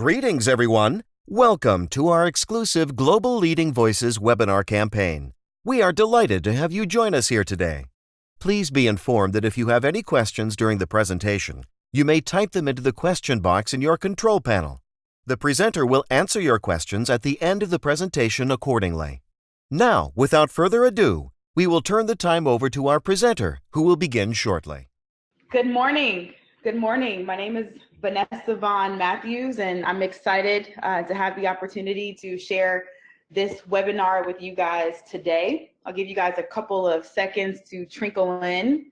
Greetings, everyone. Welcome to our exclusive Global Leading Voices webinar campaign. We are delighted to have you join us here today. Please be informed that if you have any questions during the presentation, you may type them into the question box in your control panel. The presenter will answer your questions at the end of the presentation accordingly. Now, without further ado, we will turn the time over to our presenter, who will begin shortly. Good morning. Good morning. My name is Vanessa Vaughn Matthews, and I'm excited to have the opportunity to share this webinar with you guys today. I'll give you guys a couple of seconds to trickle in.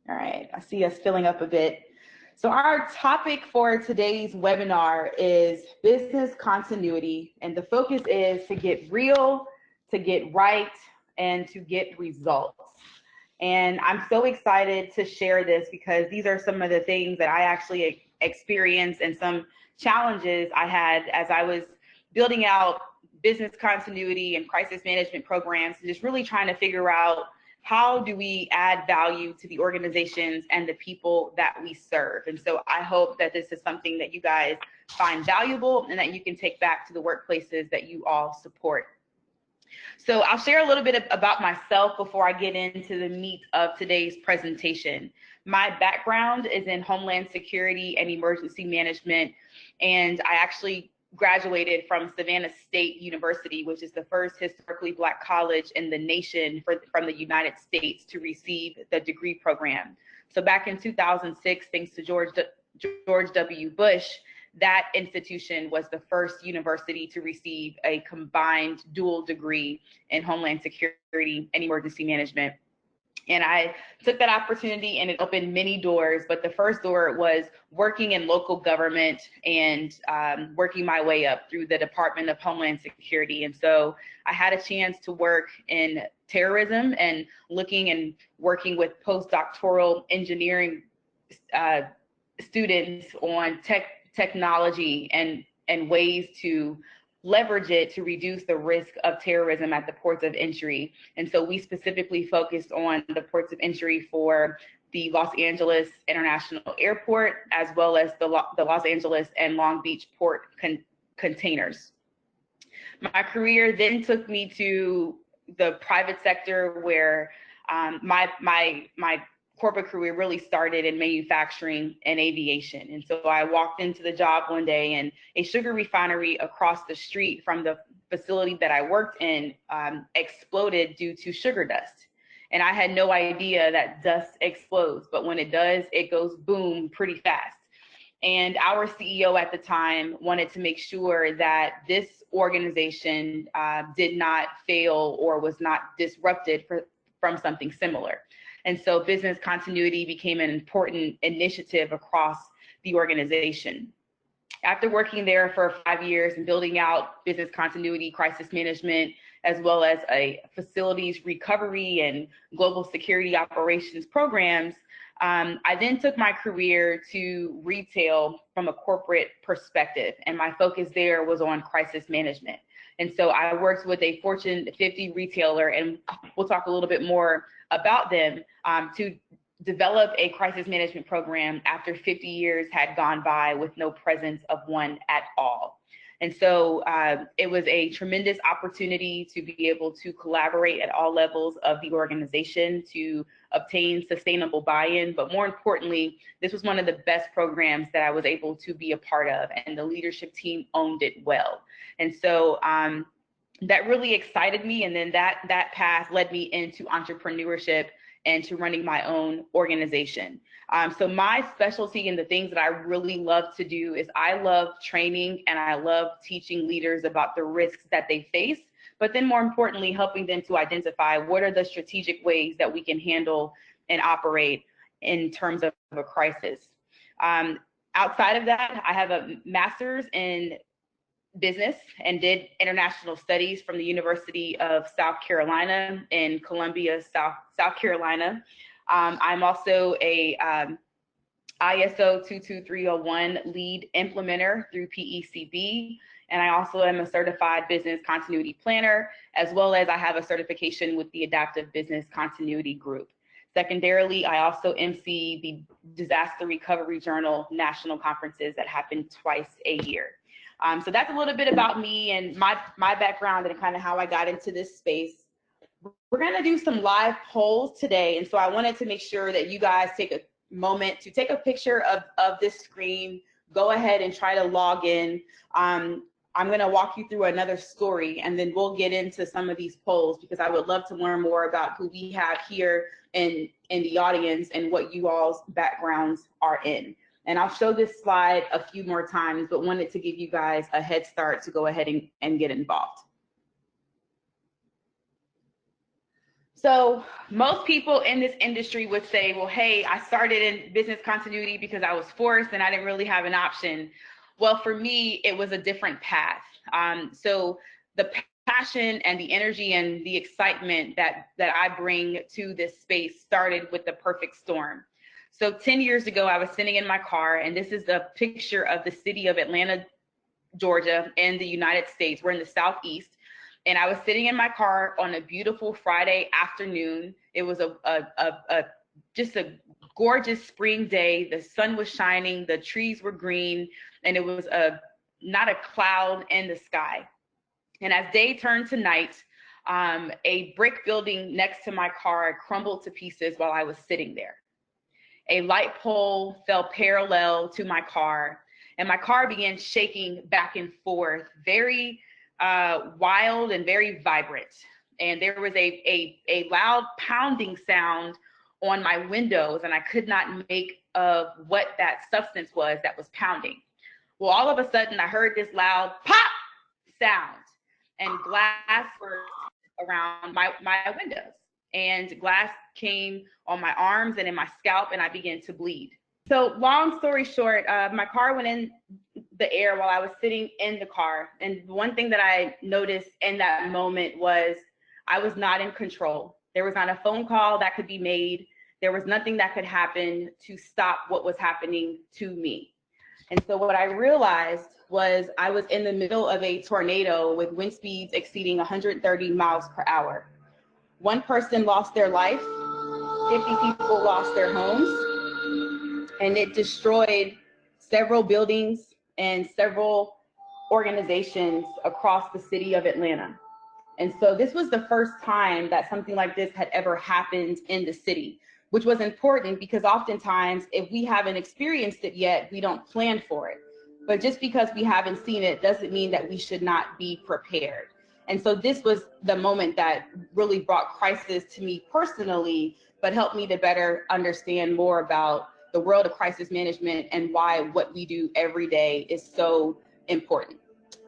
All right, I see us filling up a bit. So our topic for today's webinar is business continuity, and the focus is to get real, to get right, and to get results. And I'm so excited to share this because these are some of the things that I actually experienced and some challenges I had as I was building out business continuity and crisis management programs, and just really trying to figure out how do we add value to the organizations and the people that we serve. And so I hope that this is something that you guys find valuable and that you can take back to the workplaces that you all support. So I'll share a little bit about myself before I get into the meat of today's presentation. My background is in Homeland Security and Emergency Management, and I actually graduated from Savannah State University, which is the first historically Black college in the nation from the United States to receive the degree program. So back in 2006, thanks to George W. Bush, that institution was the first university to receive a combined dual degree in Homeland Security and Emergency Management. And I took that opportunity and it opened many doors, but the first door was working in local government and working my way up through the Department of Homeland Security. And so I had a chance to work in terrorism and looking and working with postdoctoral engineering students on technology and ways to leverage it to reduce the risk of terrorism at the ports of entry. And so we specifically focused on the ports of entry for the Los Angeles International Airport, as well as the Los Angeles and Long Beach port containers. My career then took me to the private sector where my corporate career really started in manufacturing and aviation. And so I walked into the job one day and a sugar refinery across the street from the facility that I worked in exploded due to sugar dust. And I had no idea that dust explodes, but when it does, it goes boom pretty fast. And our CEO at the time wanted to make sure that this organization did not fail or was not disrupted from something similar. And so business continuity became an important initiative across the organization. After working there for 5 years and building out business continuity, crisis management, as well as a facilities recovery and global security operations programs, I then took my career to retail from a corporate perspective. And my focus there was on crisis management. And so I worked with a Fortune 50 retailer, and we'll talk a little bit more about them, to develop a crisis management program after 50 years had gone by with no presence of one at all. And so it was a tremendous opportunity to be able to collaborate at all levels of the organization to obtain sustainable buy-in. But more importantly, this was one of the best programs that I was able to be a part of, and the leadership team owned it well. And so that really excited me. And then that path led me into entrepreneurship and to running my own organization. So my specialty and the things that I really love to do is I love training and I love teaching leaders about the risks that they face, but then more importantly, helping them to identify what are the strategic ways that we can handle and operate in terms of a crisis. Outside of that, I have a master's in business and did international studies from the University of South Carolina in Columbia, South Carolina. I'm also a ISO 22301 lead implementer through PECB, and I also am a certified business continuity planner, as well as I have a certification with the Adaptive Business Continuity Group. Secondarily, I also MC the Disaster Recovery Journal national conferences that happen twice a year. So that's a little bit about me and my background and kind of how I got into this space. We're going to do some live polls today. And so I wanted to make sure that you guys take a moment to take a picture of this screen, go ahead and try to log in. I'm going to walk you through another story, and then we'll get into some of these polls because I would love to learn more about who we have here in the audience and what you all's backgrounds are in. And I'll show this slide a few more times, but wanted to give you guys a head start to go ahead and get involved. So most people in this industry would say, well, hey, I started in business continuity because I was forced and I didn't really have an option. Well, for me, it was a different path. So the passion and the energy and the excitement that I bring to this space started with the perfect storm. So 10 years ago, I was sitting in my car, and this is a picture of the city of Atlanta, Georgia, in the United States. We're in the Southeast. And I was sitting in my car on a beautiful Friday afternoon. It was just a gorgeous spring day. The sun was shining, the trees were green, and it was not a cloud in the sky. And as day turned to night, a brick building next to my car crumbled to pieces while I was sitting there. A light pole fell parallel to my car, and my car began shaking back and forth, very wild and very vibrant. And there was a loud pounding sound on my windows, and I could not make of what that substance was that was pounding. Well, all of a sudden, I heard this loud pop sound, and glass burst around my windows. And glass came on my arms and in my scalp, and I began to bleed. So long story short, my car went in the air while I was sitting in the car. And one thing that I noticed in that moment was I was not in control. There was not a phone call that could be made. There was nothing that could happen to stop what was happening to me. And so what I realized was I was in the middle of a tornado with wind speeds exceeding 130 miles per hour. One person lost their life, 50 people lost their homes, and it destroyed several buildings and several organizations across the city of Atlanta. And so this was the first time that something like this had ever happened in the city, which was important because oftentimes if we haven't experienced it yet, we don't plan for it. But just because we haven't seen it doesn't mean that we should not be prepared. And so this was the moment that really brought crisis to me personally, but helped me to better understand more about the world of crisis management and why what we do every day is so important.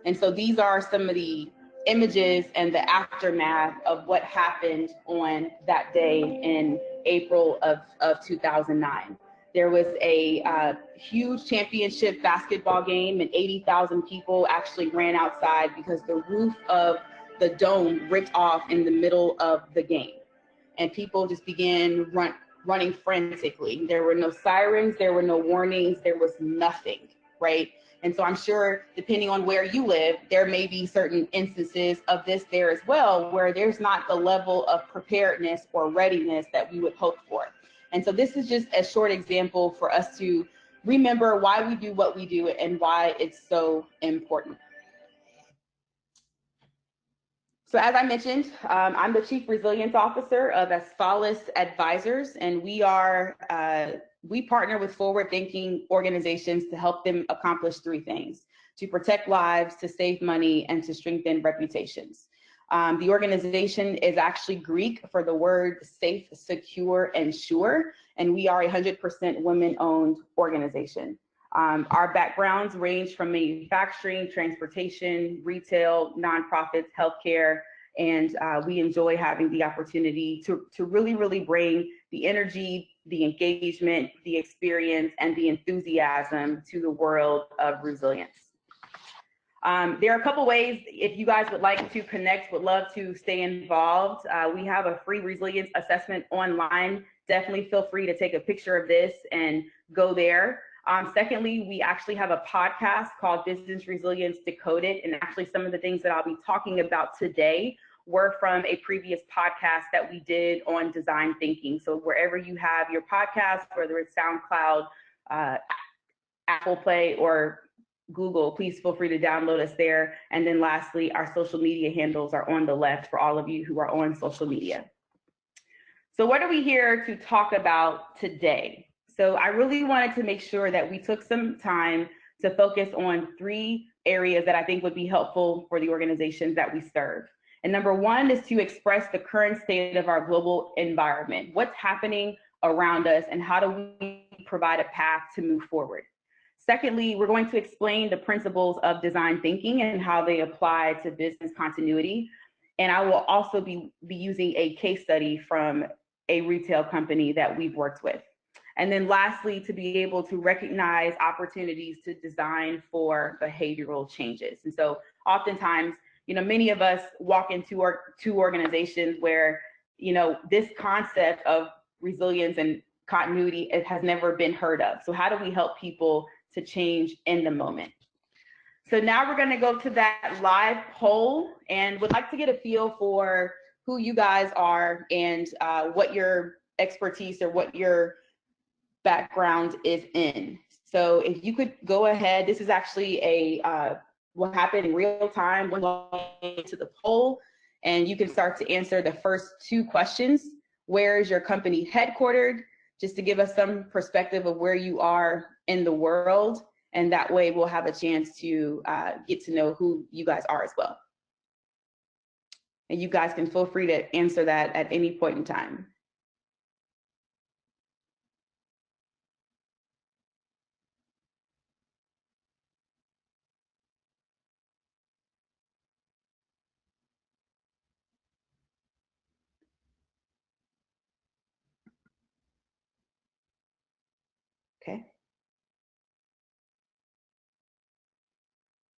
And so these are some of the images and the aftermath of what happened on that day in April of 2009. There was a huge championship basketball game, and 80,000 people actually ran outside because the roof of the dome ripped off in the middle of the game. And people just began running frantically. There were no sirens, there were no warnings, there was nothing, right? And so I'm sure, depending on where you live, there may be certain instances of this there as well, where there's not the level of preparedness or readiness that we would hope for. And so this is just a short example for us to remember why we do what we do and why it's so important. So as I mentioned, I'm the Chief Resilience Officer of Asphalis Advisors, and we partner with forward-thinking organizations to help them accomplish three things: to protect lives, to save money, and to strengthen reputations. The organization is actually Greek for the word safe, secure, and sure, and we are a 100% women-owned organization. Our backgrounds range from manufacturing, transportation, retail, nonprofits, healthcare, and we enjoy having the opportunity to really, really bring the energy, the engagement, the experience, and the enthusiasm to the world of resilience. There are a couple ways, if you guys would like to connect, would love to stay involved. We have a free resilience assessment online. Definitely feel free to take a picture of this and go there. Secondly, we actually have a podcast called Business Resilience Decoded, and actually some of the things that I'll be talking about today were from a previous podcast that we did on design thinking. So wherever you have your podcast, whether it's SoundCloud, Apple Play, or Google, please feel free to download us there. And then lastly, our social media handles are on the left for all of you who are on social media. So what are we here to talk about today? So I really wanted to make sure that we took some time to focus on 3 areas that I think would be helpful for the organizations that we serve. And number 1 is to express the current state of our global environment. What's happening around us and how do we provide a path to move forward? Secondly, we're going to explain the principles of design thinking and how they apply to business continuity. And I will also be using a case study from a retail company that we've worked with. And then lastly, to be able to recognize opportunities to design for behavioral changes. And so oftentimes, many of us walk into two organizations where, this concept of resilience and continuity, it has never been heard of. So how do we help people to change in the moment? So now we're going to go to that live poll and would like to get a feel for who you guys are and what your expertise or what your background is in. So if you could go ahead, this is actually what happened in real time. We're going to the poll and you can start to answer the first 2 questions. Where is your company headquartered? Just to give us some perspective of where you are in the world. And that way we'll have a chance to get to know who you guys are as well. And you guys can feel free to answer that at any point in time. Okay.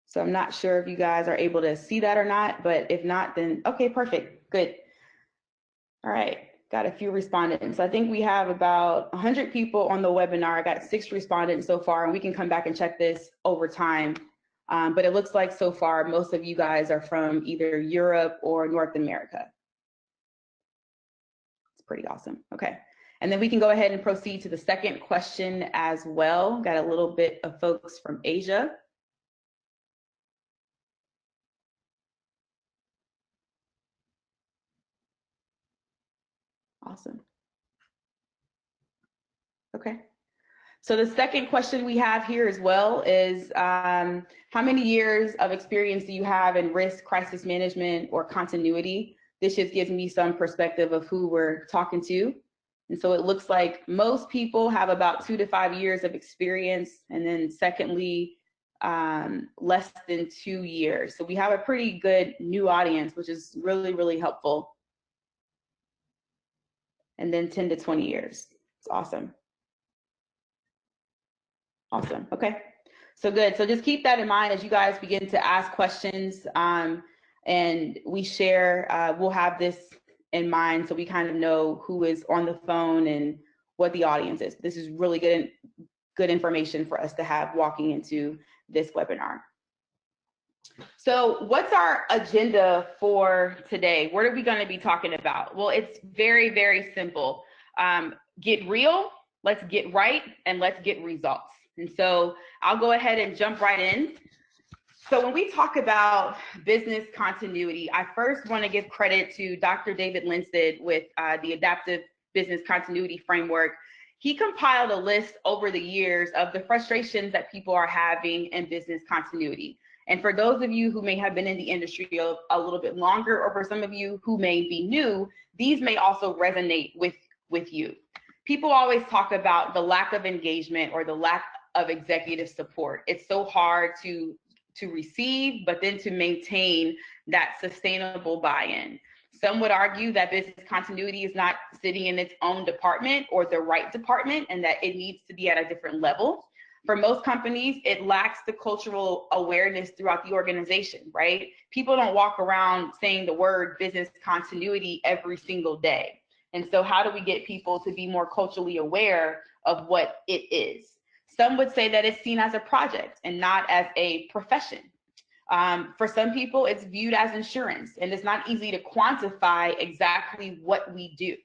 So I'm not sure if you guys are able to see that or not, but if not, then okay, perfect, good. All right, got a few respondents. I think we have about 100 people on the webinar. I got 6 respondents so far, and we can come back and check this over time. But it looks like so far, most of you guys are from either Europe or North America. It's pretty awesome, okay. And then we can go ahead and proceed to the second question as well. Got a little bit of folks from Asia. Awesome. Okay. So the second question we have here as well is how many years of experience do you have in risk, crisis management, or continuity? This just gives me some perspective of who we're talking to. And so it looks like most people have about 2 to 5 years of experience. And then secondly, less than 2 years. So we have a pretty good new audience, which is really, really helpful. And then 10 to 20 years. It's awesome. Awesome. Okay. So good. So just keep that in mind as you guys begin to ask questions and we share, we'll have this in mind so we kind of know who is on the phone and what the audience is. This is really good information for us to have walking into this webinar. So what's our agenda for today? What are we going to be talking about? Well, it's very, very simple. Get real, let's get right, and let's get results. And so I'll go ahead and jump right in. So when we talk about business continuity, I first want to give credit to Dr. David Linstead with the Adaptive Business Continuity Framework. He compiled a list over the years of the frustrations that people are having in business continuity. And for those of you who may have been in the industry a little bit longer, or for some of you who may be new, these may also resonate with you. People always talk about the lack of engagement or the lack of executive support. It's so hard to receive, but then to maintain that sustainable buy-in. Some would argue that business continuity is not sitting in its own department or the right department, and that it needs to be at a different level. For most companies, it lacks the cultural awareness throughout the organization, right? People don't walk around saying the word business continuity every single day. And so how do we get people to be more culturally aware of what it is? Some would say that it's seen as a project and not as a profession. For some people, it's viewed as insurance, and it's not easy to quantify exactly what we do.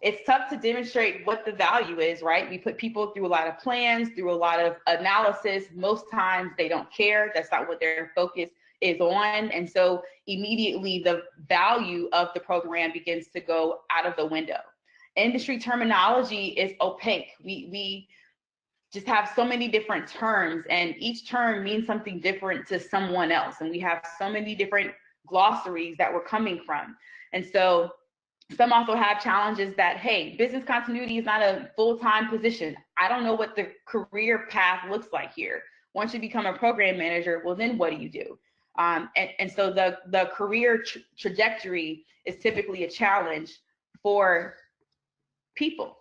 It's tough to demonstrate what the value is, right? We put people through a lot of plans, through a lot of analysis. Most times they don't care. That's not what their focus is on. And so immediately the value of the program begins to go out of the window. Industry terminology is opaque. We just have so many different terms, and each term means something different to someone else. And we have so many different glossaries that we're coming from. And so some also have challenges that, hey, business continuity is not a full-time position. I don't know what the career path looks like here. Once you become a program manager, well, then what do you do? And so the career trajectory is typically a challenge for people.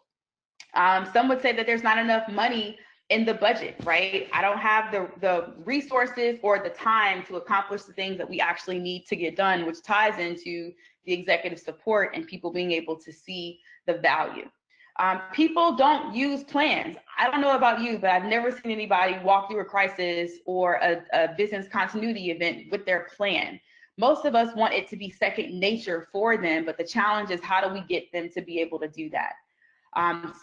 Some would say that there's not enough money in the budget, right? I don't have the resources or the time to accomplish the things that we actually need to get done, which ties into the executive support and people being able to see the value. People don't use plans. I don't know about you, but I've never seen anybody walk through a crisis or a business continuity event with their plan. Most of us want it to be second nature for them, but the challenge is how do we get them to be able to do that?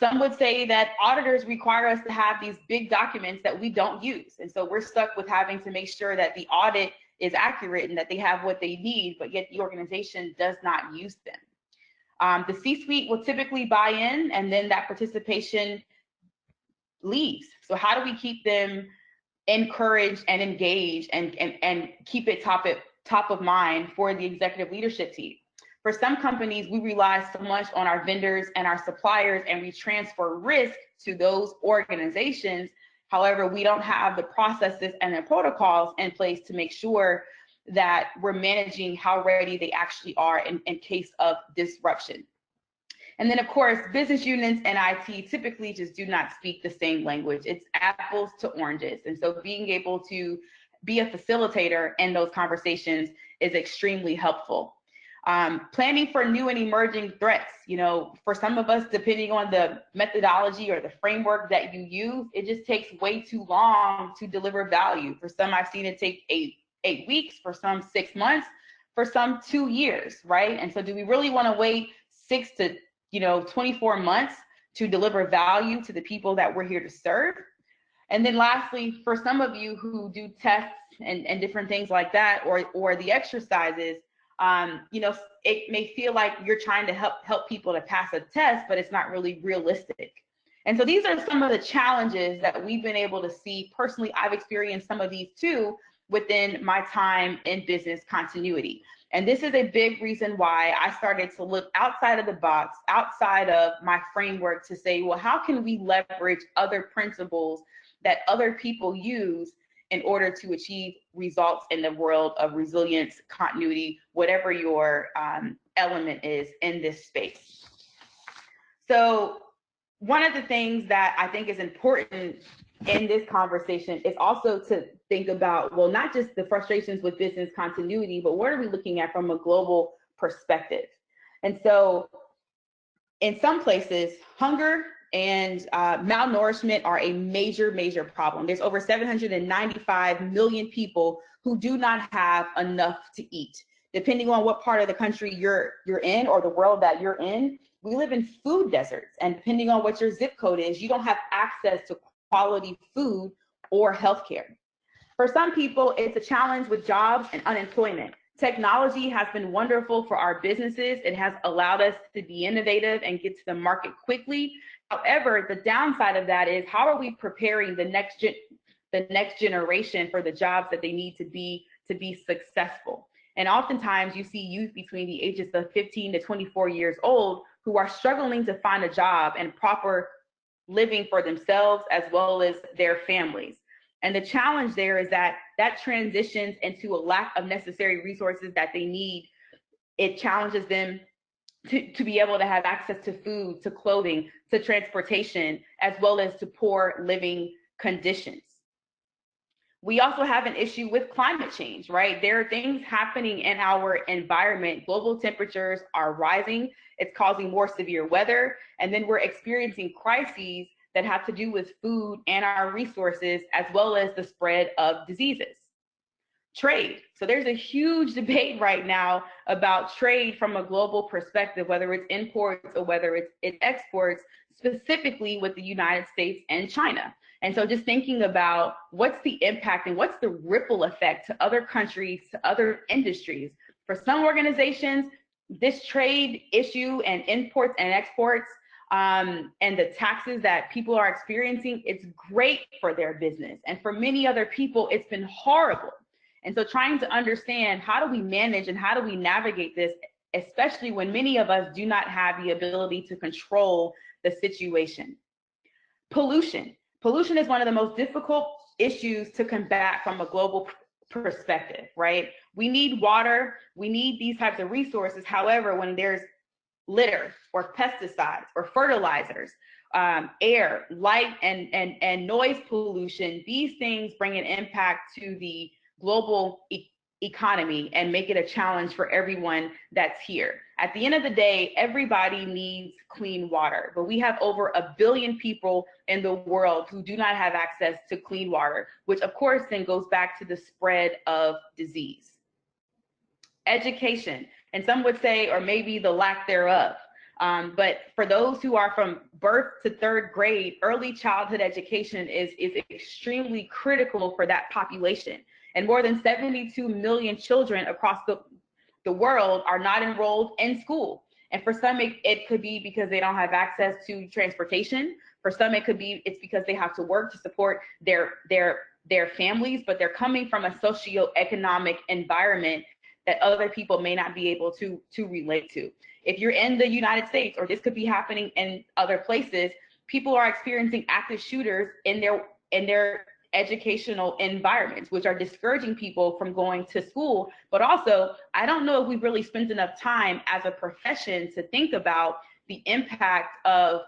Some would say that auditors require us to have these big documents that we don't use. And so we're stuck with having to make sure that the audit is accurate and that they have what they need, but yet the organization does not use them. The C-suite will typically buy in, and then that participation leaves. So how do we keep them encouraged and engaged and keep it top of mind for the executive leadership team? For some companies, we rely so much on our vendors and our suppliers, and we transfer risk to those organizations. However, we don't have the processes and the protocols in place to make sure that we're managing how ready they actually are in case of disruption. And then, of course, business units and IT typically just do not speak the same language. It's apples to oranges. And so being able to be a facilitator in those conversations is extremely helpful. Planning for new and emerging threats. You know, for some of us, depending on the methodology or the framework that you use, it just takes way too long to deliver value. For some, I've seen it take eight weeks, for some 6 months, for some 2 years, right? And so do we really want to wait 6 to 24 months to deliver value to the people that we're here to serve? And then lastly, for some of you who do tests and different things like that, or the exercises, it may feel like you're trying to help people to pass a test, but it's not really realistic. And so these are some of the challenges that we've been able to see. Personally, I've experienced some of these too within my time in business continuity. And this is a big reason why I started to look outside of the box, outside of my framework, to say, well, how can we leverage other principles that other people use in order to achieve results in the world of resilience, continuity, whatever your element is in this space. So one of the things that I think is important in this conversation is also to think about, well, not just the frustrations with business continuity, but what are we looking at from a global perspective? And so in some places, hunger and malnourishment are a major problem. There's over 795 million people who do not have enough to eat. Depending on what part of the country you're in, or the world that you're in, we live in food deserts. And depending on what your zip code is, you don't have access to quality food or healthcare. For some people, it's a challenge with jobs and unemployment. Technology has been wonderful for our businesses. It has allowed us to be innovative and get to the market quickly. However, the downside of that is, how are we preparing the next generation for the jobs that they need to be successful? And oftentimes you see youth between the ages of 15 to 24 years old who are struggling to find a job and proper living for themselves as well as their families. And the challenge there is that transitions into a lack of necessary resources that they need. It challenges them to be able to have access to food, to clothing, to transportation, as well as to poor living conditions. We also have an issue with climate change, right? There are things happening in our environment. Global temperatures are rising. It's causing more severe weather. And then we're experiencing crises that have to do with food and our resources, as well as the spread of diseases. trade. So there's a huge debate right now about trade from a global perspective, whether it's imports or whether it's exports, specifically with the United States and China. And so just thinking about what's the impact and what's the ripple effect to other countries, to other industries. For some organizations, this trade issue and imports and exports and the taxes that people are experiencing, it's great for their business. And for many other people, it's been horrible. And so trying to understand how do we manage and how do we navigate this, especially when many of us do not have the ability to control the situation. Pollution. Pollution is one of the most difficult issues to combat from a global perspective, right? We need water, we need these types of resources. However, when there's litter or pesticides or fertilizers, air, light, and noise pollution, these things bring an impact to the global economy and make it a challenge for everyone that's here. At the end of the day, everybody needs clean water, but we have over 1 billion people in the world who do not have access to clean water, which of course then goes back to the spread of disease. Education, and some would say, or maybe the lack thereof. But for those who are from birth to 3rd grade, early childhood education is extremely critical for that population. And more than 72 million children across the world are not enrolled in school. And for some, it could be because they don't have access to transportation. For some, it's because they have to work to support their families, but they're coming from a socioeconomic environment that other people may not be able to relate to. If you're in the United States, or this could be happening in other places, people are experiencing active shooters in their educational environments, which are discouraging people from going to school. But also, I don't know if we've really spent enough time as a profession to think about the impact of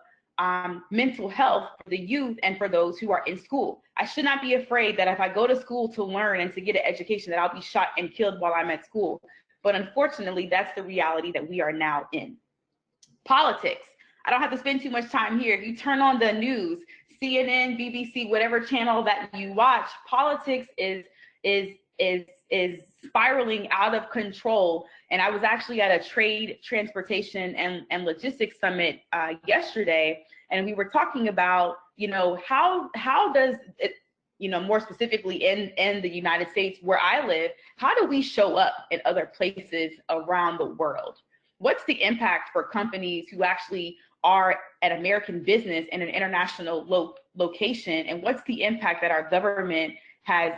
mental health for the youth and for those who are in school. I should not be afraid that if I go to school to learn and to get an education, that I'll be shot and killed while I'm at school. But unfortunately, that's the reality that we are now in. Politics. I don't have to spend too much time here. If you turn on the news, CNN, BBC, whatever channel that you watch, politics is spiraling out of control. And I was actually at a trade, transportation, and logistics summit yesterday, and we were talking about, how does it, more specifically in the United States where I live, how do we show up in other places around the world? What's the impact for companies who actually are an American business in an international location, and what's the impact that our government has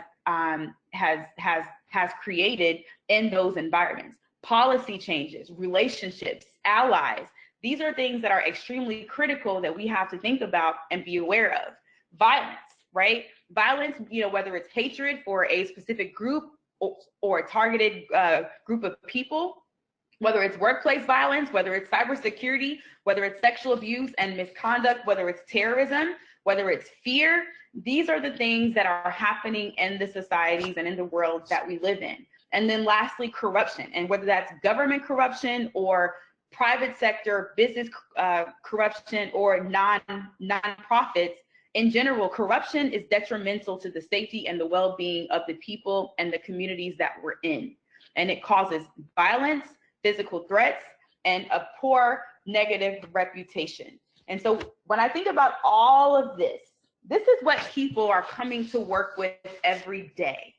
created in those environments? Policy changes, relationships, allies. These are things that are extremely critical that we have to think about and be aware of. Violence, right? Violence, whether it's hatred for a specific group or a targeted group of people, whether it's workplace violence, whether it's cybersecurity, whether it's sexual abuse and misconduct, whether it's terrorism, whether it's fear, these are the things that are happening in the societies and in the world that we live in. And then lastly, corruption, and whether that's government corruption or private sector business corruption or non-profits, in general, corruption is detrimental to the safety and the well-being of the people and the communities that we're in. And it causes violence, physical threats, and a poor negative reputation. And so when I think about all of this, this is what people are coming to work with every day.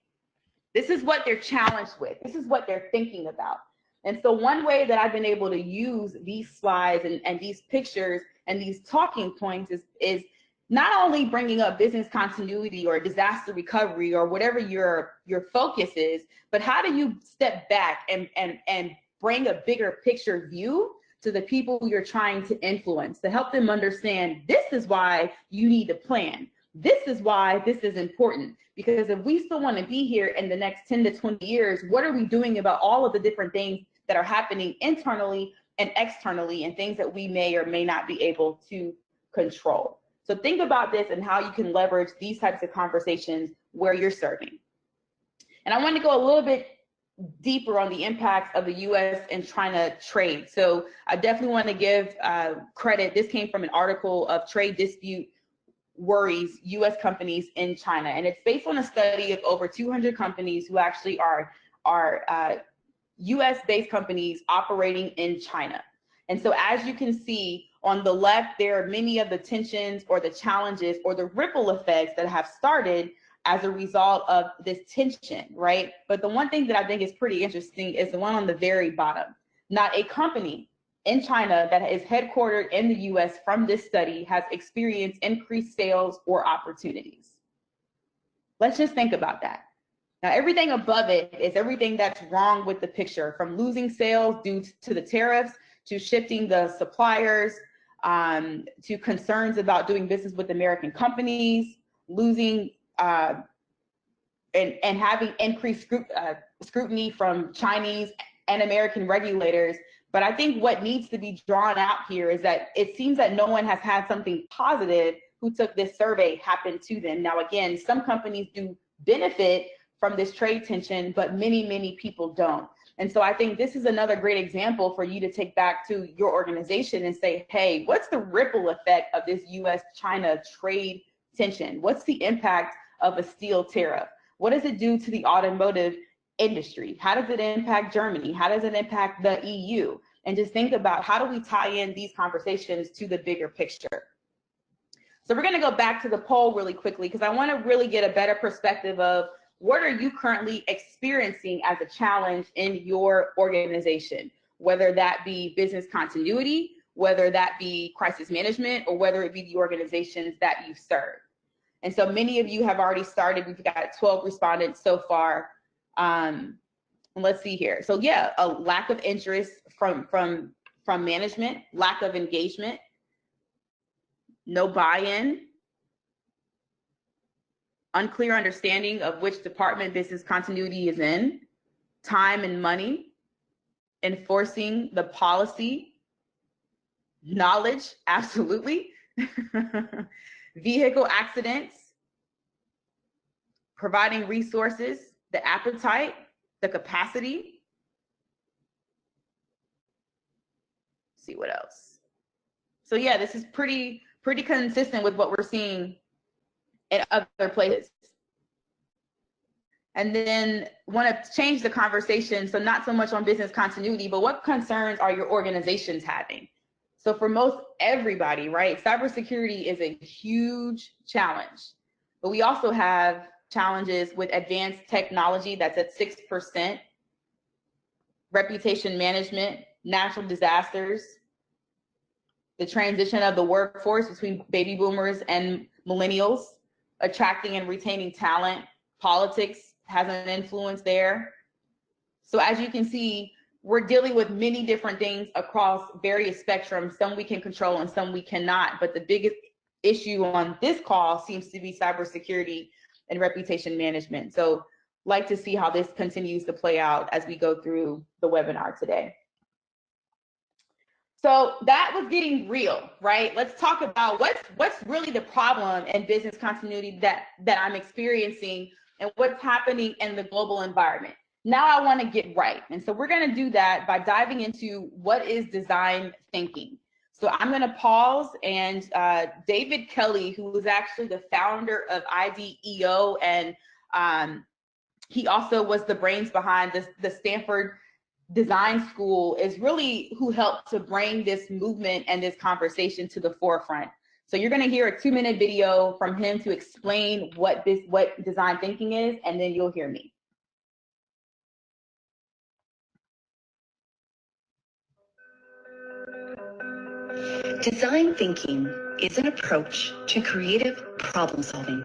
This is what they're challenged with. This is what they're thinking about. And so one way that I've been able to use these slides and these pictures and these talking points is not only bringing up business continuity or disaster recovery or whatever your focus is, but how do you step back and bring a bigger picture view to the people you're trying to influence, to help them understand this is why you need a plan. This is why this is important. Because if we still want to be here in the next 10 to 20 years, what are we doing about all of the different things that are happening internally and externally, and things that we may or may not be able to control? So think about this and how you can leverage these types of conversations where you're serving. And I want to go a little bit deeper on the impacts of the U.S. and China trade. So I definitely want to give credit. This came from an article of Trade Dispute worries U.S. companies in China. And it's based on a study of over 200 companies who actually are US-based companies operating in China. And so as you can see on the left, there are many of the tensions or the challenges or the ripple effects that have started as a result of this tension, right? But the one thing that I think is pretty interesting is the one on the very bottom. Not a company in China that is headquartered in the US from this study has experienced increased sales or opportunities. Let's just think about that. Now, everything above it is everything that's wrong with the picture, from losing sales due to the tariffs, to shifting the suppliers, to concerns about doing business with American companies, losing and having increased scrutiny from Chinese and American regulators. But I think what needs to be drawn out here is that it seems that no one has had something positive who took this survey happen to them. Now, again, some companies do benefit from this trade tension, but many, many people don't. And so I think this is another great example for you to take back to your organization and say, hey, what's the ripple effect of this US-China trade tension? What's the impact of a steel tariff? What does it do to the automotive industry? How does it impact Germany? How does it impact the EU? And just think about, how do we tie in these conversations to the bigger picture? So we're going to go back to the poll really quickly, because I want to really get a better perspective of what are you currently experiencing as a challenge in your organization, whether that be business continuity, whether that be crisis management, or whether it be the organizations that you serve. And so many of you have already started. We've got 12 respondents so far. And let's see here. So yeah, a lack of interest from management, lack of engagement, no buy-in, unclear understanding of which department business continuity is in, time and money, enforcing the policy, knowledge, absolutely, vehicle accidents, providing resources, the appetite, the capacity. Let's see what else. So yeah, this is pretty consistent with what we're seeing in other places. And then want to change the conversation, so not so much on business continuity, but what concerns are your organizations having? So for most everybody, right, cybersecurity is a huge challenge, but we also have challenges with advanced technology, that's at 6%, reputation management, natural disasters, the transition of the workforce between baby boomers and millennials, attracting and retaining talent, politics has an influence there. So as you can see, we're dealing with many different things across various spectrums. Some we can control and some we cannot. But the biggest issue on this call seems to be cybersecurity and reputation management. So like to see how this continues to play out as we go through the webinar today. So that was getting real, right? Let's talk about what's really the problem in business continuity that I'm experiencing and what's happening in the global environment. Now I want to get right. And so we're going to do that by diving into what is design thinking. So I'm going to pause, and David Kelly, who is actually the founder of IDEO, and he also was the brains behind the Stanford Design School, is really who helped to bring this movement and this conversation to the forefront. So you're going to hear a 2-minute video from him to explain what design thinking is, and then you'll hear me. Design thinking is an approach to creative problem solving.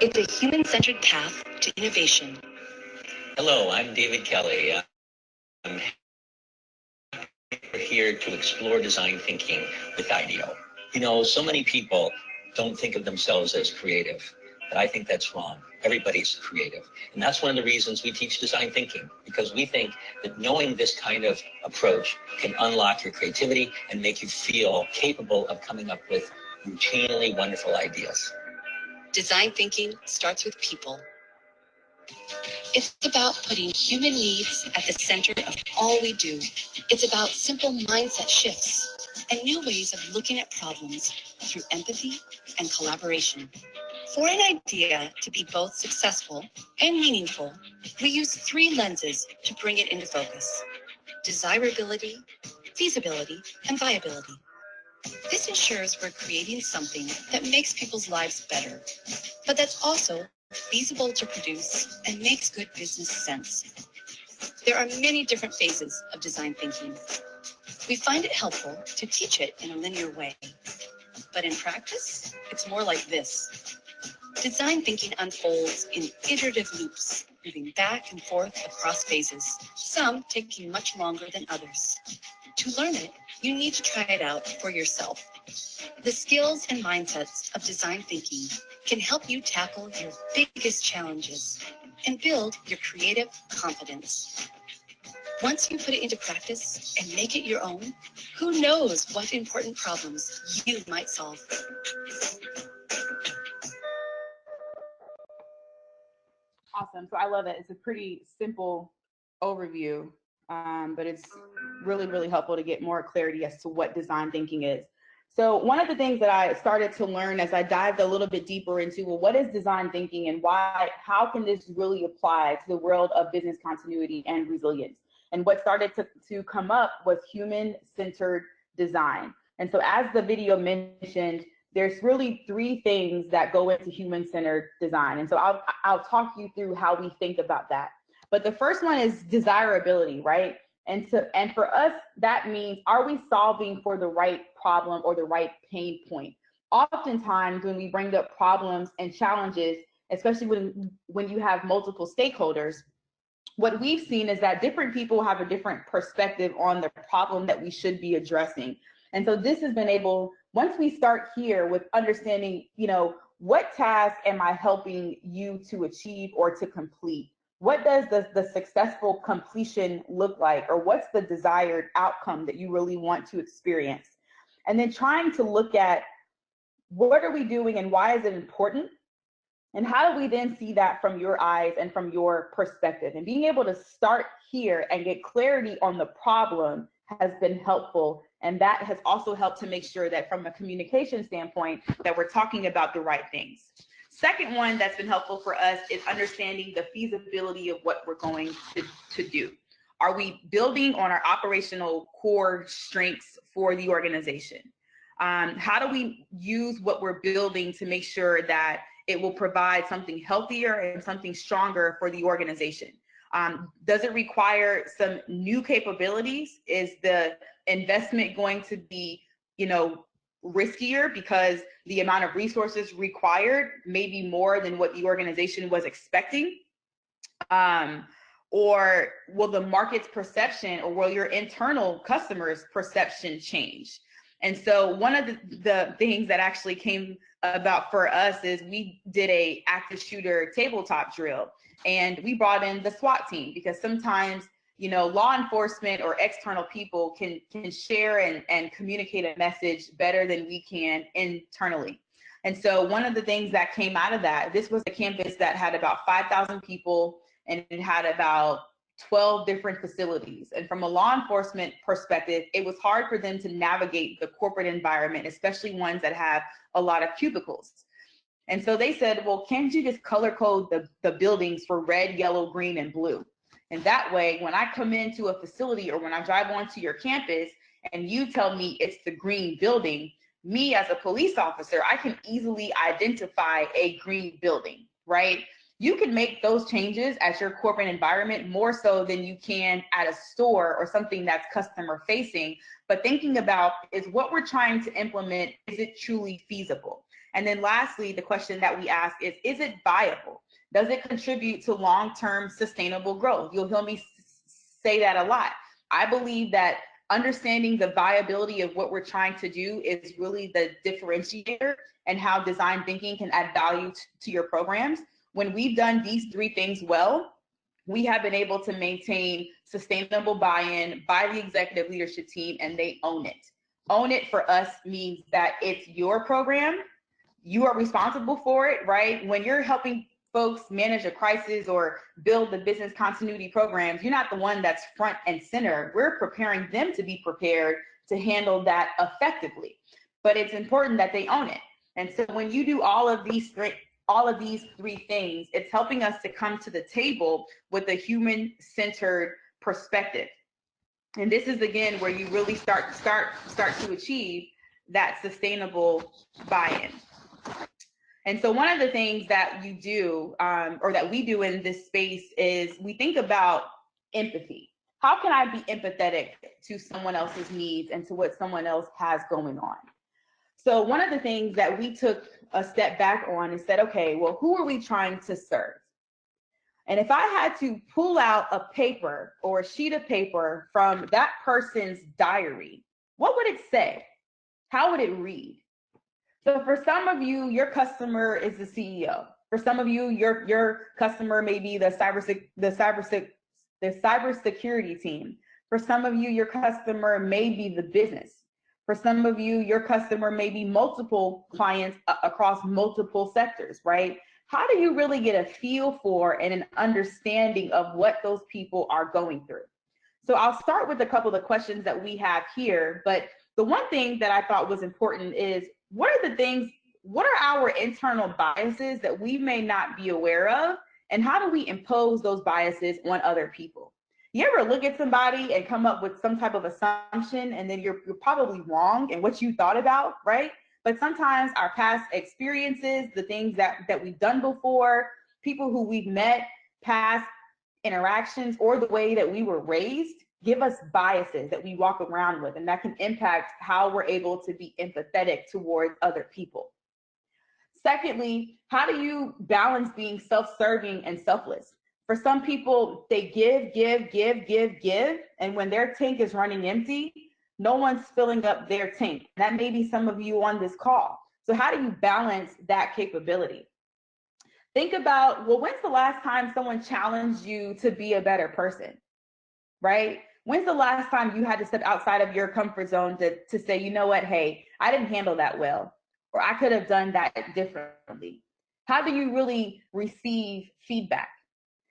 It's a human-centered path to innovation. Hello, I'm David Kelly. I'm here to explore design thinking with IDEO. You know, so many people don't think of themselves as creative, but I think that's wrong. Everybody's creative. And that's one of the reasons we teach design thinking, because we think that knowing this kind of approach can unlock your creativity and make you feel capable of coming up with routinely wonderful ideas. Design thinking starts with people. It's about putting human needs at the center of all we do. It's about simple mindset shifts and new ways of looking at problems through empathy and collaboration. For an idea to be both successful and meaningful, we use 3 lenses to bring it into focus: desirability, feasibility, and viability. This ensures we're creating something that makes people's lives better, but that's also feasible to produce and makes good business sense. There are many different phases of design thinking. We find it helpful to teach it in a linear way, but in practice, it's more like this. Design thinking unfolds in iterative loops, moving back and forth across phases, some taking much longer than others. To learn it, you need to try it out for yourself. The skills and mindsets of design thinking can help you tackle your biggest challenges and build your creative confidence. Once you put it into practice and make it your own, who knows what important problems you might solve. Awesome. So I love it. It's a pretty simple overview, but it's really, really helpful to get more clarity as to what design thinking is. So one of the things that I started to learn as I dived a little bit deeper into, well, what is design thinking and how can this really apply to the world of business continuity and resilience? And what started to come up was human-centered design. And so as the video mentioned, there's really 3 things that go into human-centered design. And so I'll talk you through how we think about that. But the first one is desirability, right? And for us, that means, are we solving for the right problem or the right pain point? Oftentimes when we bring up problems and challenges, especially when you have multiple stakeholders, what we've seen is that different people have a different perspective on the problem that we should be addressing. And so this has been able, once we start here with understanding, what task am I helping you to achieve or to complete? What does the successful completion look like? Or what's the desired outcome that you really want to experience? And then trying to look at what are we doing and why is it important? And how do we then see that from your eyes and from your perspective? And being able to start here and get clarity on the problem has been helpful. And that has also helped to make sure that from a communication standpoint, that we're talking about the right things. Second one that's been helpful for us is understanding the feasibility of what we're going to do. Are we building on our operational core strengths for the organization? How do we use what we're building to make sure that it will provide something healthier and something stronger for the organization? Does it require some new capabilities? Is the investment going to be, riskier because the amount of resources required may be more than what the organization was expecting? Or will the market's perception or will your internal customers' perception change? And so one of the things that actually came about for us is we did a active shooter tabletop drill, and we brought in the SWAT team because sometimes, law enforcement or external people can share and communicate a message better than we can internally. And so one of the things that came out of that, this was a campus that had about 5,000 people and it had about 12 different facilities. And from a law enforcement perspective, it was hard for them to navigate the corporate environment, especially ones that have a lot of cubicles. And so they said, well, can't you just color code the buildings for red, yellow, green, and blue? And that way, when I come into a facility or when I drive onto your campus and you tell me it's the green building, me as a police officer, I can easily identify a green building, right? You can make those changes at your corporate environment more so than you can at a store or something that's customer facing. But thinking about is what we're trying to implement, is it truly feasible? And then lastly, the question that we ask is it viable? Does it contribute to long-term sustainable growth? You'll hear me say that a lot. I believe that understanding the viability of what we're trying to do is really the differentiator and how design thinking can add value to your programs. When we've done these 3 things well, we have been able to maintain sustainable buy-in by the executive leadership team, and they own it. Own it for us means that it's your program. You are responsible for it, right? When you're helping folks manage a crisis or build the business continuity programs, you're not the one that's front and center. We're preparing them to be prepared to handle that effectively. but it's important that they own it. And so when you do all of these three things, it's helping us to come to the table with a human-centered perspective. And this is again where you really start to achieve that sustainable buy-in. And so one of the things that you do, or that we do in this space, is we think about empathy. How can I be empathetic to someone else's needs and to what someone else has going on? So one of the things that we took a step back on and said, okay, well, who are we trying to serve? And if I had to pull out a paper or a sheet of paper from that person's diary, what would it say? How would it read? So for some of you, your customer is the CEO. For some of you, your customer may be the cybersecurity team. For some of you, your customer may be the business. For some of you, your customer may be multiple clients across multiple sectors, right? How do you really get a feel for and an understanding of what those people are going through? So I'll start with a couple of the questions that we have here, but the one thing that I thought was important is what are our internal biases that we may not be aware of, and how do we impose those biases on other people? You ever look at somebody and come up with some type of assumption and then you're probably wrong in what you thought about, right? But sometimes our past experiences, the things that we've done before, people who we've met, past interactions, or the way that we were raised give us biases that we walk around with, and that can impact how we're able to be empathetic towards other people. Secondly, how do you balance being self-serving and selfless? For some people, they give, and when their tank is running empty, no one's filling up their tank. That may be some of you on this call. So how do you balance that capability? Think about, well, when's the last time someone challenged you to be a better person, right? When's the last time you had to step outside of your comfort zone to say, you know what, hey, I didn't handle that well, or I could have done that differently? How do you really receive feedback?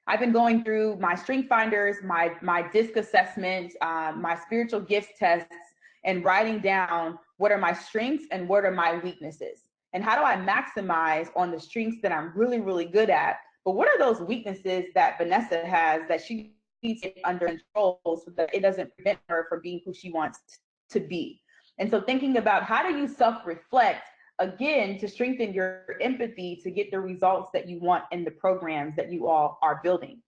I've been going through my strength finders, my DISC assessment, my spiritual gifts tests, and writing down what are my strengths and what are my weaknesses. And how do I maximize on the strengths that I'm really, really good at? But what are those weaknesses that Vanessa has that she needs to get under control so that it doesn't prevent her from being who she wants to be? And so thinking about how do you self-reflect, again, to strengthen your empathy to get the results that you want in the programs that you all are building.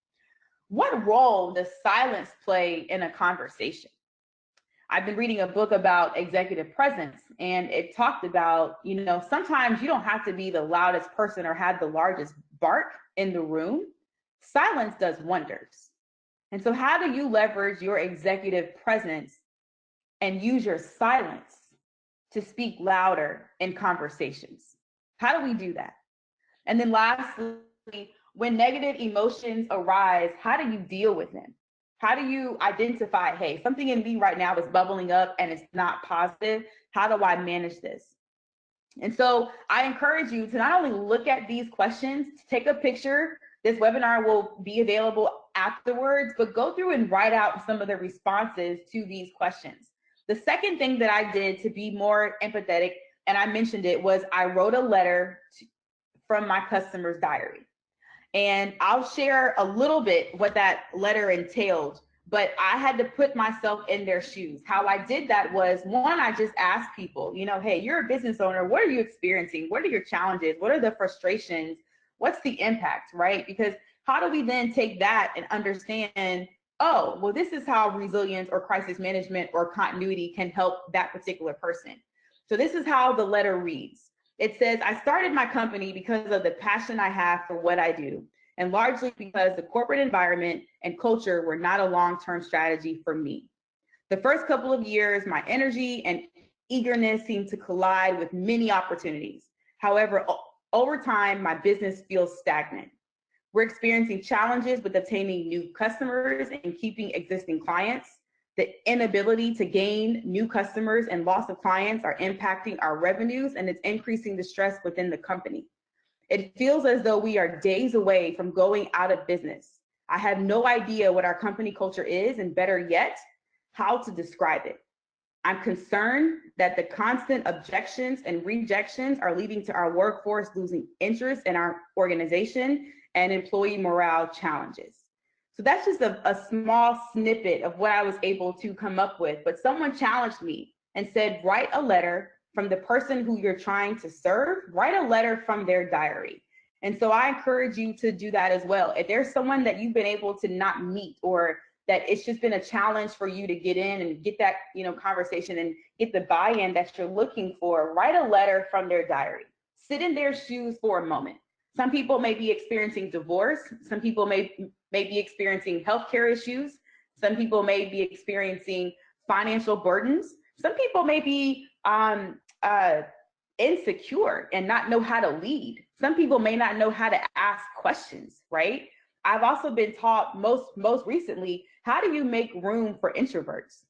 What role does silence play in a conversation? I've been reading a book about executive presence, and it talked about, sometimes you don't have to be the loudest person or have the largest bark in the room. Silence does wonders. And so how do you leverage your executive presence and use your silence to speak louder in conversations? How do we do that? And then lastly, when negative emotions arise, how do you deal with them? How do you identify, hey, something in me right now is bubbling up and it's not positive. How do I manage this? And so I encourage you to not only look at these questions, take a picture. This webinar will be available afterwards, but go through and write out some of the responses to these questions. The second thing that I did to be more empathetic, and I mentioned it, was I wrote a letter from my customer's diary. And I'll share a little bit what that letter entailed, but I had to put myself in their shoes. How I did that was, one, I just asked people, hey, you're a business owner. What are you experiencing? What are your challenges? What are the frustrations? What's the impact, right? Because how do we then take that and understand, oh, well, this is how resilience or crisis management or continuity can help that particular person. So this is how the letter reads. It says, I started my company because of the passion I have for what I do, and largely because the corporate environment and culture were not a long-term strategy for me. The first couple of years, my energy and eagerness seemed to collide with many opportunities. However, over time, my business feels stagnant. We're experiencing challenges with obtaining new customers and keeping existing clients. The inability to gain new customers and loss of clients are impacting our revenues, and it's increasing the stress within the company. It feels as though we are days away from going out of business. I have no idea what our company culture is, and better yet, how to describe it. I'm concerned that the constant objections and rejections are leading to our workforce losing interest in our organization and employee morale challenges. So that's just a small snippet of what I was able to come up with. But someone challenged me and said, write a letter from the person who you're trying to serve, write a letter from their diary. And so I encourage you to do that as well. If there's someone that you've been able to not meet, or that it's just been a challenge for you to get in and get that, conversation and get the buy-in that you're looking for, write a letter from their diary. Sit in their shoes for a moment. Some people may be experiencing divorce. Some people may be experiencing healthcare issues. Some people may be experiencing financial burdens. Some people may be insecure and not know how to lead. Some people may not know how to ask questions, right? I've also been taught most recently, how do you make room for introverts?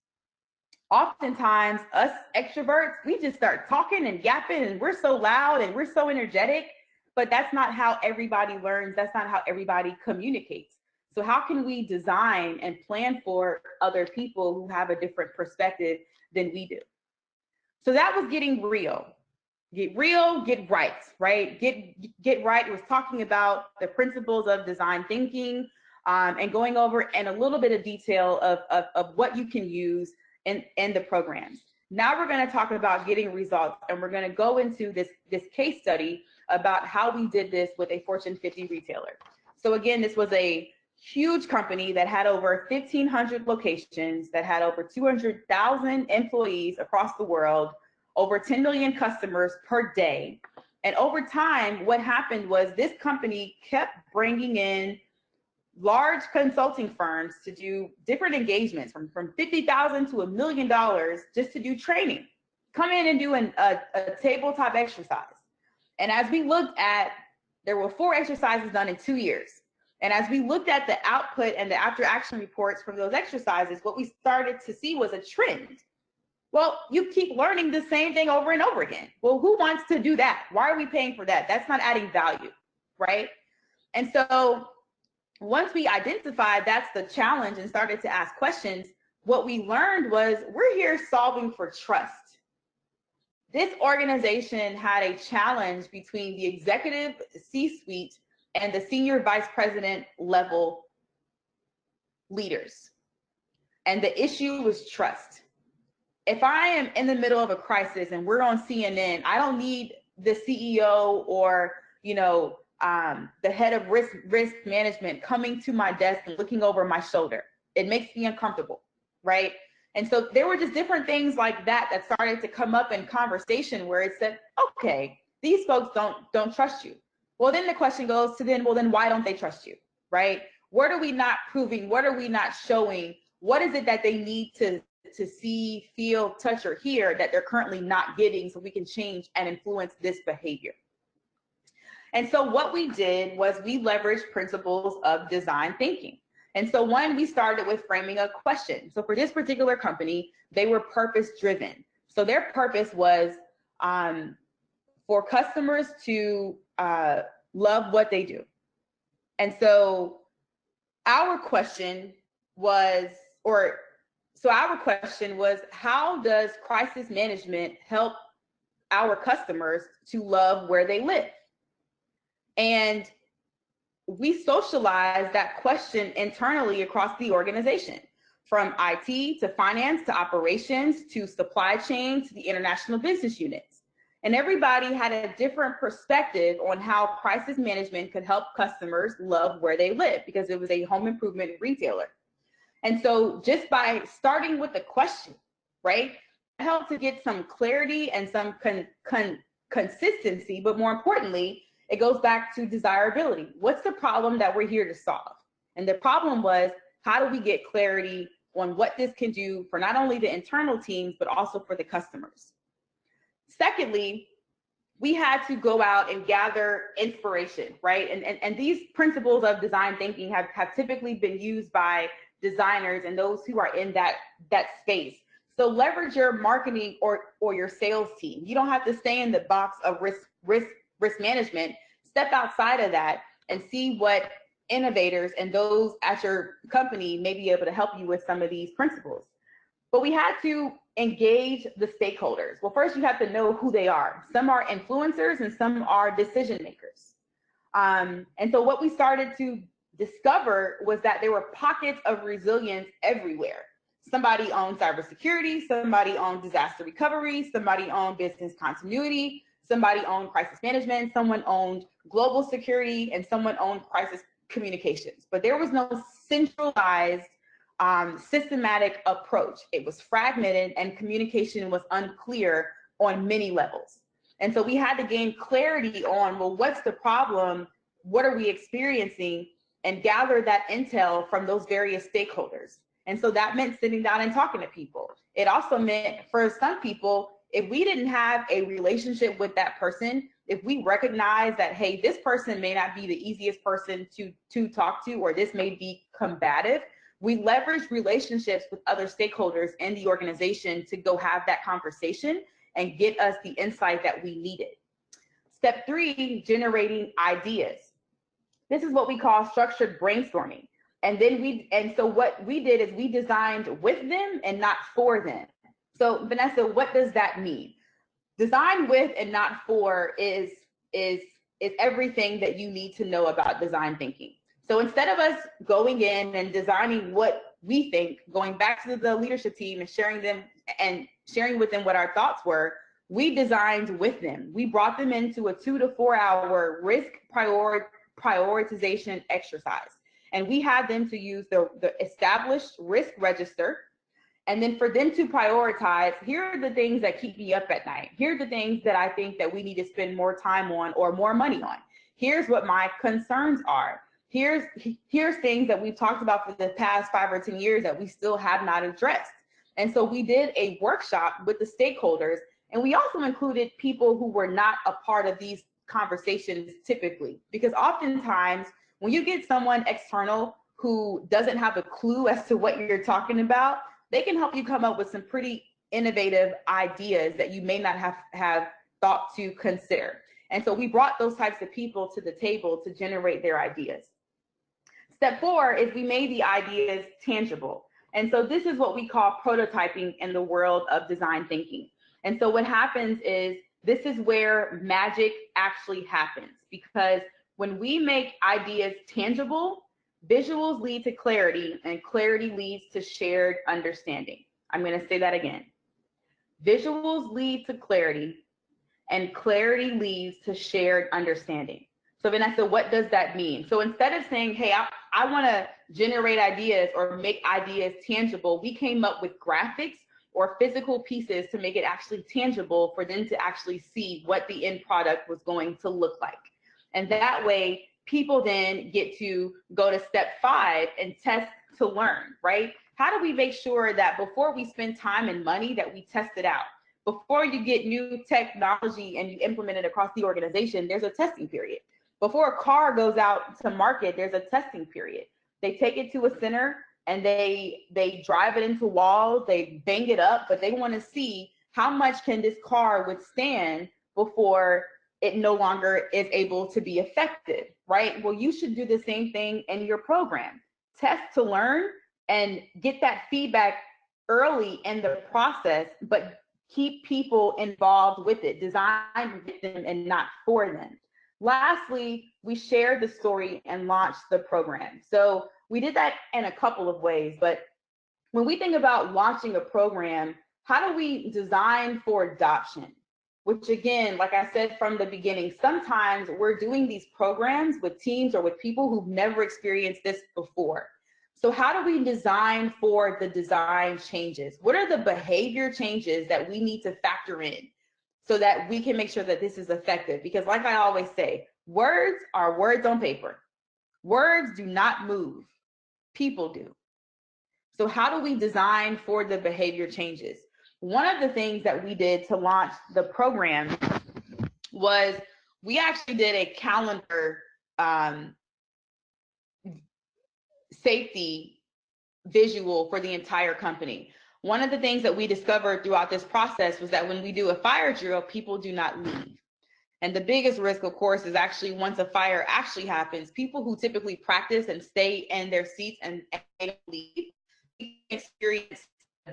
Oftentimes, us extroverts, we just start talking and yapping, and we're so loud and we're so energetic, but that's not how everybody learns. That's not how everybody communicates. So how can we design and plan for other people who have a different perspective than we do? So that was getting real. Get real, get right, right? Get right. It was talking about the principles of design thinking, and going over in a little bit of detail of what you can use in the programs. Now we're going to talk about getting results, and we're going to go into this case study about how we did this with a Fortune 50 retailer. So again, this was a huge company that had over 1,500 locations, that had over 200,000 employees across the world, over 10 million customers per day. And over time, what happened was this company kept bringing in large consulting firms to do different engagements from $50,000 to $1 million just to do training. Come in and do a tabletop exercise. And as we looked at, there were 4 exercises done in 2 years. And as we looked at the output and the after action reports from those exercises, what we started to see was a trend. Well, you keep learning the same thing over and over again. Well, who wants to do that? Why are we paying for that? That's not adding value, right? And so once we identified that's the challenge and started to ask questions, what we learned was we're here solving for trust. This organization had a challenge between the executive C-suite and the senior vice president level leaders. And the issue was trust. If I am in the middle of a crisis and we're on CNN, I don't need the CEO or, the head of risk management coming to my desk and looking over my shoulder. It makes me uncomfortable, right? And so there were just different things like that started to come up in conversation where it said, okay, these folks don't trust you. Well, then the question goes to then why don't they trust you, right? What are we not proving? What are we not showing? What is it that they need to see, feel, touch, or hear that they're currently not getting so we can change and influence this behavior? And so what we did was we leveraged principles of design thinking. And so we started with framing a question. So for this particular company, they were purpose-driven. So their purpose was for customers to love what they do. And so our question was, how does crisis management help our customers to love where they live? And we socialized that question internally across the organization, from IT to finance to operations to supply chain to the international business units. And everybody had a different perspective on how crisis management could help customers love where they live, because it was a home improvement retailer. And so just by starting with the question, right, it helped to get some clarity and some consistency, but more importantly, it goes back to desirability. What's the problem that we're here to solve? And the problem was, how do we get clarity on what this can do for not only the internal teams, but also for the customers? Secondly, we had to go out and gather inspiration, right? And these principles of design thinking have typically been used by designers and those who are in that space. So leverage your marketing or your sales team. You don't have to stay in the box of risk management. Step outside of that and see what innovators and those at your company may be able to help you with some of these principles. But we had to engage the stakeholders. Well, first you have to know who they are. Some are influencers and some are decision makers. And so what we started to discover was that there were pockets of resilience everywhere. Somebody owned cybersecurity, somebody owned disaster recovery, somebody owned business continuity, somebody owned crisis management, someone owned global security, and someone owned crisis communications. But there was no centralized systematic approach. It was fragmented and communication was unclear on many levels. And so we had to gain clarity on, well, what's the problem? What are we experiencing? And gather that intel from those various stakeholders. And so that meant sitting down and talking to people. It also meant for some people, if we didn't have a relationship with that person, if we recognize that, hey, this person may not be the easiest person to talk to, or this may be combative, we leverage relationships with other stakeholders in the organization to go have that conversation and get us the insight that we needed. Step 3, generating ideas. This is what we call structured brainstorming. And so what we did is we designed with them and not for them. So Vanessa, what does that mean? Design with and not for is everything that you need to know about design thinking. So instead of us going in and designing what we think, going back to the leadership team and sharing with them what our thoughts were, we designed with them. We brought them into a 2 to 4 hour risk prioritization exercise. And we had them to use the established risk register. And then for them to prioritize, here are the things that keep me up at night. Here are the things that I think that we need to spend more time on or more money on. Here's what my concerns are. Here's things that we've talked about for the past 5 or 10 years that we still have not addressed. And so we did a workshop with the stakeholders, and we also included people who were not a part of these conversations typically, because oftentimes when you get someone external who doesn't have a clue as to what you're talking about, they can help you come up with some pretty innovative ideas that you may not have thought to consider. And so we brought those types of people to the table to generate their ideas. Step 4 is we made the ideas tangible. And so this is what we call prototyping in the world of design thinking. And so what happens is this is where magic actually happens, because when we make ideas tangible, visuals lead to clarity, and clarity leads to shared understanding. I'm going to say that again. Visuals lead to clarity, and clarity leads to shared understanding. So Vanessa, what does that mean? So instead of saying, hey, I want to generate ideas or make ideas tangible, we came up with graphics or physical pieces to make it actually tangible for them to actually see what the end product was going to look like. And that way, people then get to go to step 5 and test to learn, right? How do we make sure that before we spend time and money that we test it out? Before you get new technology and you implement it across the organization, there's a testing period. Before a car goes out to market, there's a testing period. They take it to a center and they drive it into walls, they bang it up, but they want to see how much can this car withstand before it no longer is able to be effective, right? Well, you should do the same thing in your program. Test to learn and get that feedback early in the process, but keep people involved with it, design with them and not for them. Lastly, we shared the story and launched the program. So we did that in a couple of ways, but when we think about launching a program, how do we design for adoption? Which again, like I said from the beginning, sometimes we're doing these programs with teams or with people who've never experienced this before. So how do we design for the design changes? What are the behavior changes that we need to factor in so that we can make sure that this is effective? Because like I always say, words are words on paper. Words do not move, people do. So how do we design for the behavior changes? One of the things that we did to launch the program was we actually did a calendar safety visual for the entire company. One of the things that we discovered throughout this process was that when we do a fire drill, people do not leave. And the biggest risk, of course, is actually once a fire actually happens, people who typically practice and stay in their seats and they don't leave experience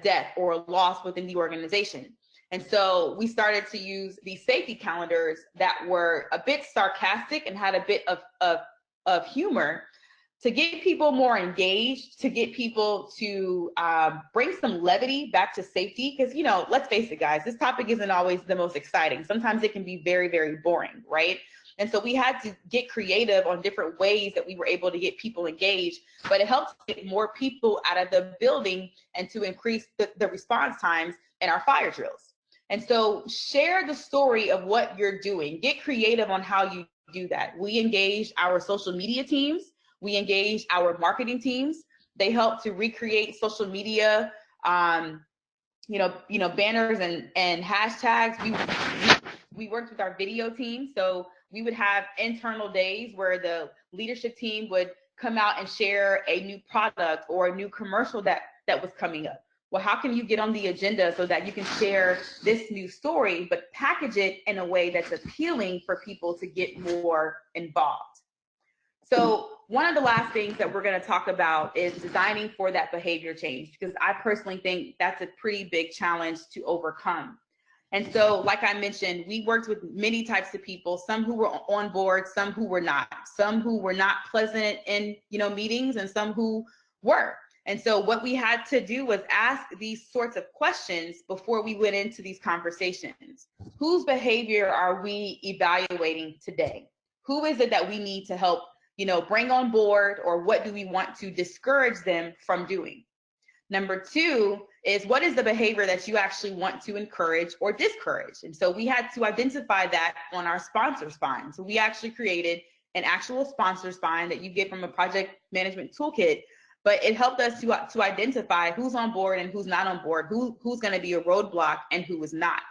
death or a loss within the organization. And so we started to use these safety calendars that were a bit sarcastic and had a bit of humor to get people more engaged, to get people to bring some levity back to safety. Because, you know, let's face it, guys, this topic isn't always the most exciting. Sometimes it can be very, very boring, right? And so we had to get creative on different ways that we were able to get people engaged, but it helps get more people out of the building and to increase the response times in our fire drills. And so share the story of what you're doing. Get creative on how you do that. We engaged our social media teams. We engaged our marketing teams. They helped to recreate social media, you know, banners and hashtags. We worked with our video team. So we would have internal days where the leadership team would come out and share a new product or a new commercial that was coming up. Well, how can you get on the agenda so that you can share this new story, but package it in a way that's appealing for people to get more involved? So one of the last things that we're going to talk about is designing for that behavior change, because I personally think that's a pretty big challenge to overcome. And so, like I mentioned, we worked with many types of people, some who were on board, some who were not, some who were not pleasant in, you know, meetings, and some who were. And so what we had to do was ask these sorts of questions before we went into these conversations. Whose behavior are we evaluating today? Who is it that we need to help, you know, bring on board, or what do we want to discourage them from doing? Number two is, what is the behavior that you actually want to encourage or discourage? And so we had to identify that on our sponsor spine. So we actually created an actual sponsor spine that you get from a project management toolkit, but it helped us to identify who's on board and who's not on board, who's going to be a roadblock and who is not.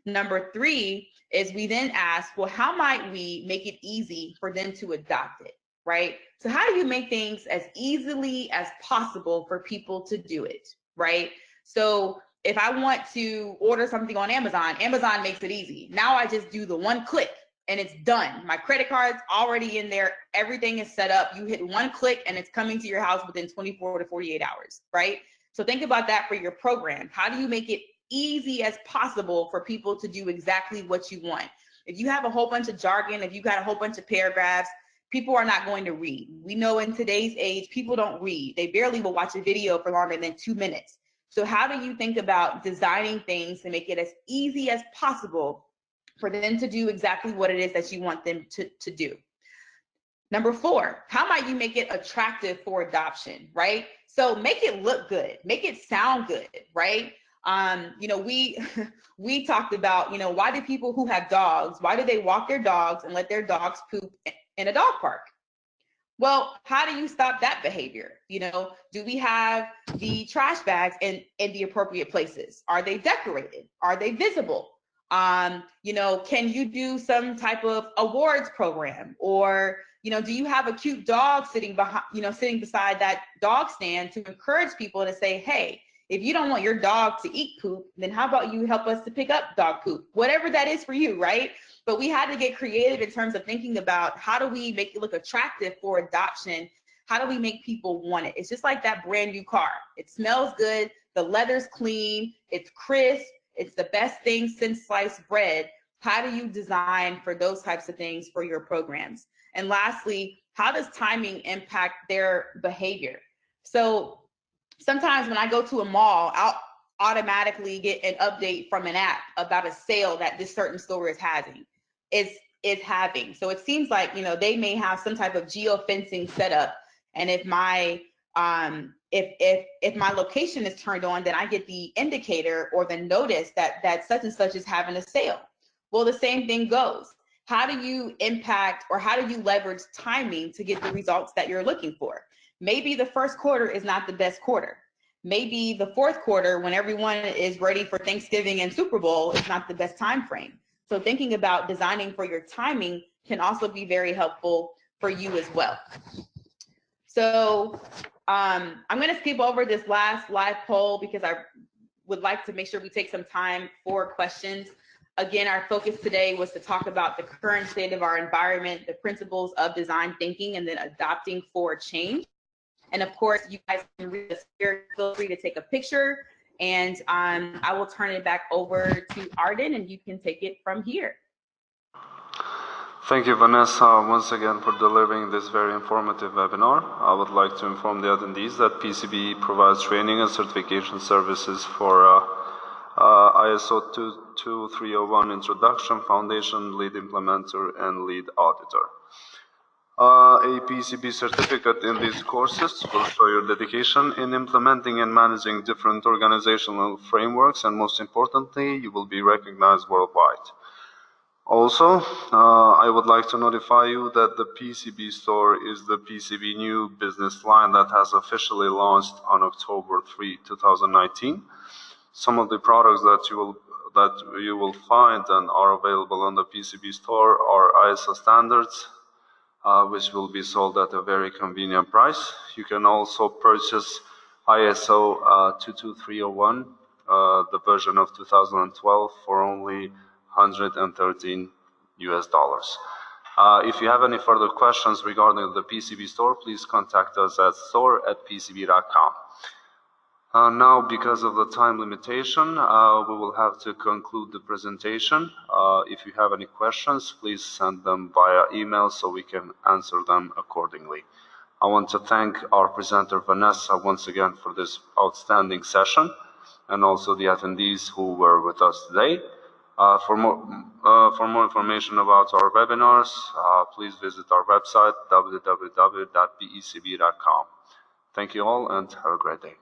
Number three is, we then asked, well, how might we make it easy for them to adopt it, right? So how do you make things as easily as possible for people to do it, right? So if I want to order something on Amazon, Amazon makes it easy. Now I just do the one click and it's done. My credit card's already in there. Everything is set up. You hit one click and it's coming to your house within 24 to 48 hours, right? So think about that for your program. How do you make it easy as possible for people to do exactly what you want? If you have a whole bunch of jargon, if you got a whole bunch of paragraphs, people are not going to read. We know in today's age, people don't read. They barely will watch a video for longer than 2 minutes. So how do you think about designing things to make it as easy as possible for them to do exactly what it is that you want them to do? Number four, how might you make it attractive for adoption, right? So make it look good, make it sound good, right? You know, we talked about, you know, why do people who have dogs, why do they walk their dogs and let their dogs poop in a dog park? Well, how do you stop that behavior? You know, do we have the trash bags in the appropriate places? Are they decorated? Are they visible? You know, can you do some type of awards program? Or, you know, do you have a cute dog sitting behind, you know, sitting beside that dog stand to encourage people to say, hey, if you don't want your dog to eat poop, then how about you help us to pick up dog poop? Whatever that is for you, right? But we had to get creative in terms of thinking about, how do we make it look attractive for adoption? How do we make people want it? It's just like that brand new car. It smells good, the leather's clean, it's crisp, it's the best thing since sliced bread. How do you design for those types of things for your programs? And lastly, how does timing impact their behavior? So sometimes when I go to a mall, I'll automatically get an update from an app about a sale that this certain store is having. So it seems like, you know, they may have some type of geofencing set up, and if my if my location is turned on, then I get the indicator or the notice that such and such is having a sale. Well, the same thing goes. How do you impact, or how do you leverage timing to get the results that you're looking for? Maybe the first quarter is not the best quarter. Maybe the fourth quarter, when everyone is ready for Thanksgiving and Super Bowl, is not the best time frame. So thinking about designing for your timing can also be very helpful for you as well. So I'm going to skip over this last live poll because I would like to make sure we take some time for questions. Again, our focus today was to talk about the current state of our environment, the principles of design thinking, and then adopting for change. And of course, you guys can read this here. Feel free to take a picture And I will turn it back over to Arden, and you can take it from here. Thank you, Vanessa, once again for delivering this very informative webinar. I would like to inform the attendees that PCB provides training and certification services for ISO 22301 Introduction, Foundation, Lead Implementer, and Lead Auditor. A PCB certificate in these courses will show your dedication in implementing and managing different organizational frameworks, and most importantly, you will be recognized worldwide. Also, I would like to notify you that the PCB store is the PCB new business line that has officially launched on October 3, 2019. Some of the products that you will find and are available on the PCB store are ISO standards, which will be sold at a very convenient price. You can also purchase ISO 22301, the version of 2012, for only $113 US. If you have any further questions regarding the PCB store, please contact us at store@pcb.com. Now, because of the time limitation, we will have to conclude the presentation. If you have any questions, please send them via email so we can answer them accordingly. I want to thank our presenter, Vanessa, once again for this outstanding session, and also the attendees who were with us today. For more information about our webinars, please visit our website, www.becb.com. Thank you all, and have a great day.